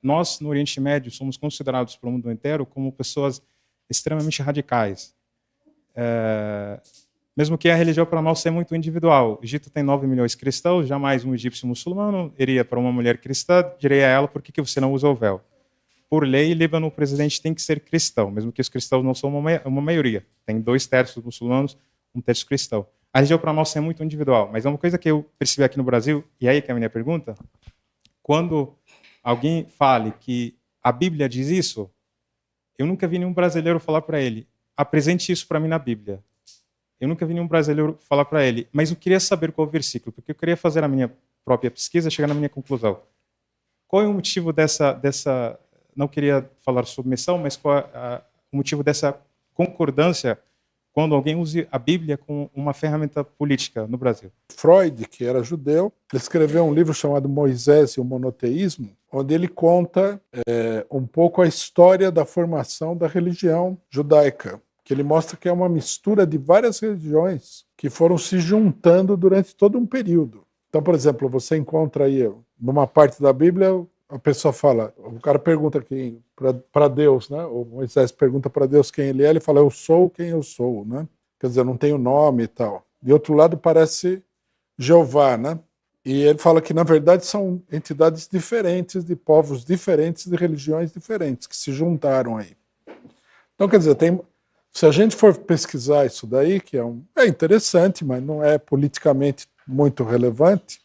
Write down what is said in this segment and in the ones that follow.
nós, no Oriente Médio, somos considerados pelo mundo inteiro como pessoas extremamente radicais. Mesmo que a religião para nós seja muito individual. O Egito tem 9 milhões de cristãos, jamais um egípcio muçulmano iria para uma mulher cristã, diria a ela, por que você não usa o véu? Por lei, Líbano, o presidente tem que ser cristão, mesmo que os cristãos não são uma maioria. Tem 2/3 muçulmanos, 1/3 cristão. A religião para nós é muito individual, mas é uma coisa que eu percebi aqui no Brasil, e aí que é a minha pergunta, quando alguém fale que a Bíblia diz isso, eu nunca vi nenhum brasileiro falar para ele, apresente isso para mim na Bíblia. Eu nunca vi nenhum brasileiro falar para ele, mas eu queria saber qual é o versículo, porque eu queria fazer a minha própria pesquisa, chegar na minha conclusão. Qual é o motivo dessa não queria falar submissão, mas qual é o motivo dessa concordância quando alguém usa a Bíblia como uma ferramenta política no Brasil? Freud, que era judeu, ele escreveu um livro chamado Moisés e o Monoteísmo, onde ele conta um pouco a história da formação da religião judaica, que ele mostra que é uma mistura de várias religiões que foram se juntando durante todo um período. Então, por exemplo, você encontra aí, numa parte da Bíblia, a pessoa fala, o cara pergunta para Deus, né? O Moisés pergunta para Deus quem ele fala, eu sou quem eu sou, né? Quer dizer, não tenho nome e tal. De outro lado parece Jeová, né? E ele fala que, na verdade, são entidades diferentes, de povos diferentes, de religiões diferentes, que se juntaram aí. Então, quer dizer, se a gente for pesquisar isso daí, que é interessante, mas não é politicamente muito relevante,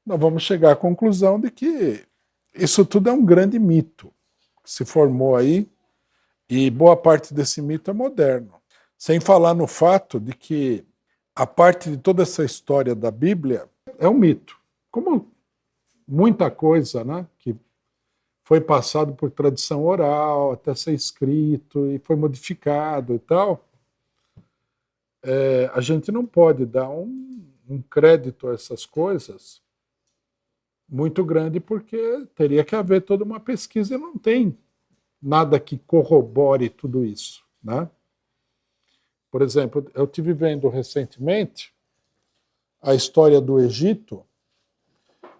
nós vamos chegar à conclusão de que isso tudo é um grande mito que se formou aí, e boa parte desse mito é moderno. Sem falar no fato de que a parte de toda essa história da Bíblia é um mito. Como muita coisa, né, que foi passado por tradição oral, até ser escrito, e foi modificado e tal, a gente não pode dar um crédito a essas coisas muito grande, porque teria que haver toda uma pesquisa e não tem nada que corrobore tudo isso, né? Por exemplo, eu estive vendo recentemente a história do Egito,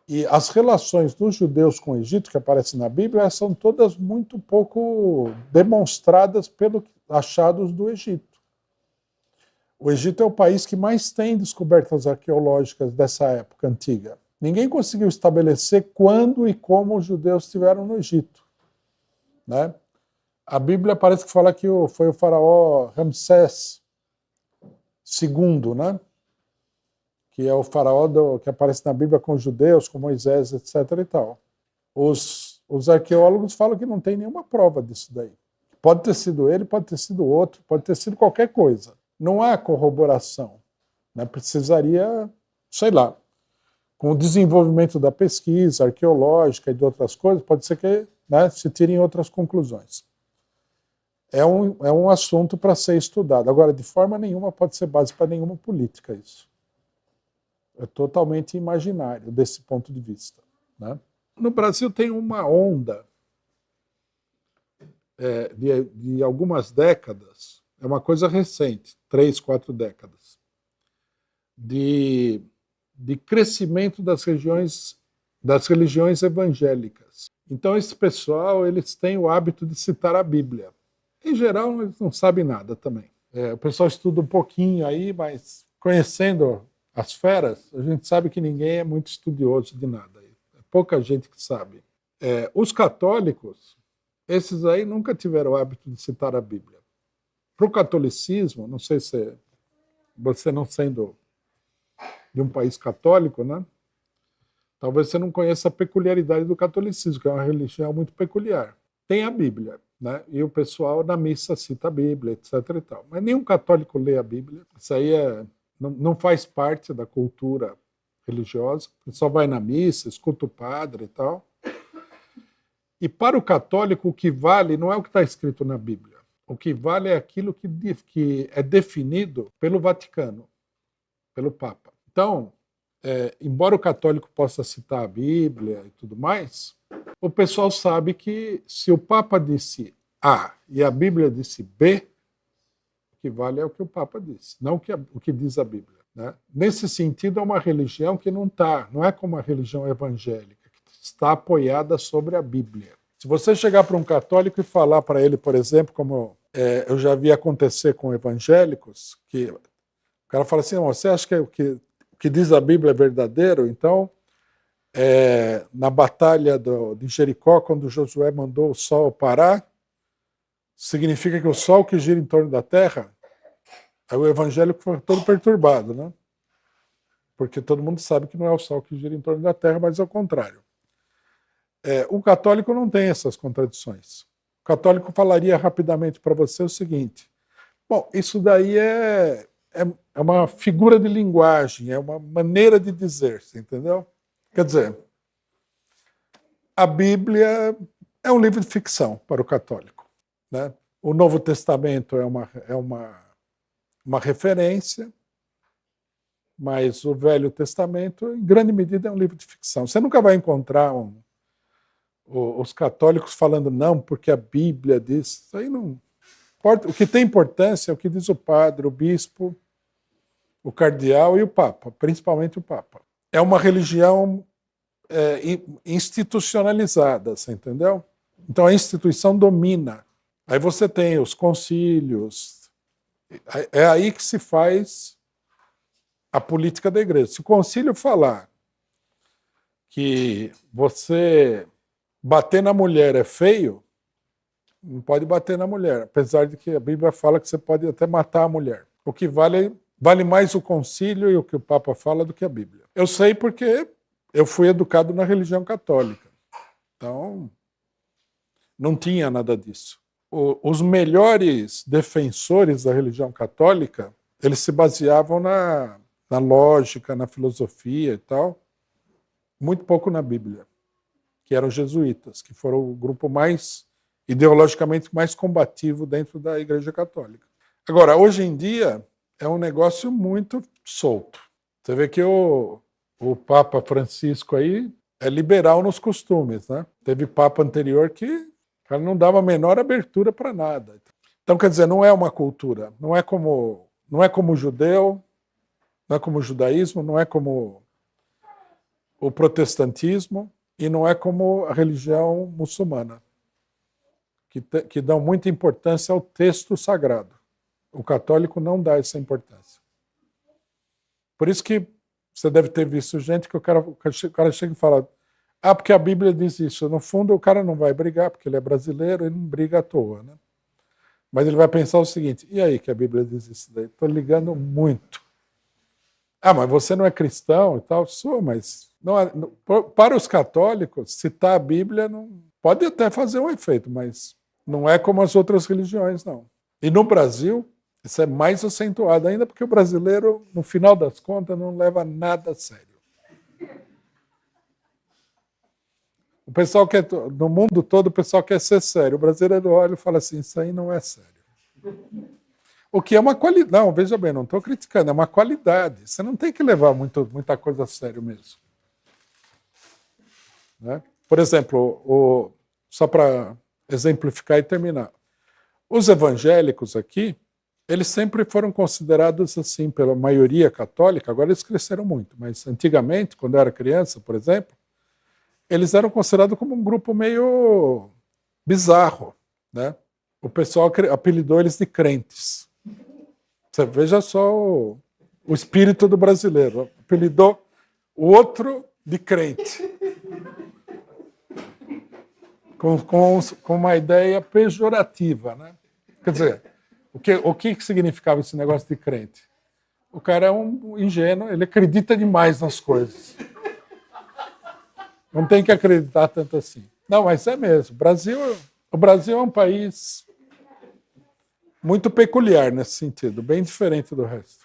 e as relações dos judeus com o Egito, que aparecem na Bíblia, são todas muito pouco demonstradas pelos achados do Egito. O Egito é o país que mais tem descobertas arqueológicas dessa época antiga. Ninguém conseguiu estabelecer quando e como os judeus estiveram no Egito, né? A Bíblia parece que fala que foi o faraó Ramsés II, né? Que é o faraó que aparece na Bíblia com os judeus, com Moisés, etc. e tal. Os arqueólogos falam que não tem nenhuma prova disso daí. Pode ter sido ele, pode ter sido outro, pode ter sido qualquer coisa. Não há corroboração, né? Precisaria, sei lá, com o desenvolvimento da pesquisa arqueológica e de outras coisas, pode ser que, né, se tirem outras conclusões. É um assunto para ser estudado. Agora, de forma nenhuma pode ser base para nenhuma política isso. É totalmente imaginário desse ponto de vista, né? No Brasil tem uma onda de algumas décadas, é uma coisa recente, 3, 4 décadas, de crescimento das religiões evangélicas. Então, esse pessoal, eles têm o hábito de citar a Bíblia. Em geral, eles não sabem nada também. O pessoal estuda um pouquinho aí, mas conhecendo as feras, a gente sabe que ninguém é muito estudioso de nada. É pouca gente que sabe. Os católicos, esses aí nunca tiveram o hábito de citar a Bíblia. Para o catolicismo, não sei se você não sendo de um país católico, né? Talvez você não conheça a peculiaridade do catolicismo, que é uma religião muito peculiar. Tem a Bíblia, né? E o pessoal na missa cita a Bíblia, etc. e tal. Mas nenhum católico lê a Bíblia. Isso aí não faz parte da cultura religiosa. O pessoal vai na missa, escuta o padre e tal. E para o católico, o que vale não é o que está escrito na Bíblia. O que vale é aquilo que é definido pelo Vaticano, pelo Papa. Então, embora o católico possa citar a Bíblia e tudo mais, o pessoal sabe que se o Papa disse A e a Bíblia disse B, o que vale é o que o Papa disse, não o que diz a Bíblia, né? Nesse sentido, é uma religião que não é como a religião evangélica, que está apoiada sobre a Bíblia. Se você chegar para um católico e falar para ele, por exemplo, como eu já vi acontecer com evangélicos, que o cara fala assim, você acha que o que diz a Bíblia é verdadeiro? Então, na batalha de Jericó, quando Josué mandou o sol parar, significa que o sol que gira em torno da terra, aí o evangélico foi todo perturbado, né? Porque todo mundo sabe que não é o sol que gira em torno da terra, mas é o contrário. O católico não tem essas contradições. O católico falaria rapidamente para você o seguinte, bom, isso daí é uma figura de linguagem, é uma maneira de dizer, você entendeu? Quer dizer, a Bíblia é um livro de ficção para o católico, né? O Novo Testamento é uma referência, mas o Velho Testamento, em grande medida, é um livro de ficção. Você nunca vai encontrar os católicos falando não, porque a Bíblia diz. Isso aí não importa. O que tem importância é o que diz o padre, o bispo, o cardeal e o Papa, principalmente o Papa. É uma religião institucionalizada, você entendeu? Então a instituição domina. Aí você tem os concílios. É aí que se faz a política da igreja. Se o concílio falar que você bater na mulher é feio, não pode bater na mulher, apesar de que a Bíblia fala que você pode até matar a mulher. O que vale mais o concílio e o que o Papa fala do que a Bíblia. Eu sei porque eu fui educado na religião católica. Então, não tinha nada disso. Os melhores defensores da religião católica, eles se baseavam na lógica, na filosofia e tal, muito pouco na Bíblia, que eram os jesuítas, que foram o grupo mais, ideologicamente, mais combativo dentro da Igreja Católica. Agora, hoje em dia, é um negócio muito solto. Você vê que o Papa Francisco aí é liberal nos costumes, né? Teve Papa anterior que o cara não dava a menor abertura para nada. Então, quer dizer, não é uma cultura, não é como o judeu, não é como o judaísmo, não é como o protestantismo e não é como a religião muçulmana, que dão muita importância ao texto sagrado. O católico não dá essa importância. Por isso que você deve ter visto gente que o cara chega e fala, porque a Bíblia diz isso. No fundo, o cara não vai brigar, porque ele é brasileiro, ele não briga à toa, né? Mas ele vai pensar o seguinte, e aí que a Bíblia diz isso daí? Estou ligando muito. Mas você não é cristão e tal? Sou, mas para os católicos, citar a Bíblia não pode até fazer um efeito, mas não é como as outras religiões, não. E no Brasil, isso é mais acentuado ainda, porque o brasileiro, no final das contas, não leva nada a sério. O pessoal quer, no mundo todo, o pessoal quer ser sério. O brasileiro olha e fala assim, isso aí não é sério. O que é uma qualidade. Não, veja bem, não estou criticando, é uma qualidade. Você não tem que levar muita coisa a sério mesmo. Né? Por exemplo, só para exemplificar e terminar. Os evangélicos aqui, eles sempre foram considerados assim pela maioria católica, agora eles cresceram muito, mas antigamente, quando eu era criança, por exemplo, eles eram considerados como um grupo meio bizarro. Né? O pessoal apelidou eles de crentes. Você veja só o espírito do brasileiro. Apelidou o outro de crente. Com uma ideia pejorativa. Né? Quer dizer, o que significava esse negócio de crente? O cara é um ingênuo, ele acredita demais nas coisas. Não tem que acreditar tanto assim. Não, mas é mesmo. O Brasil é um país muito peculiar nesse sentido, bem diferente do resto.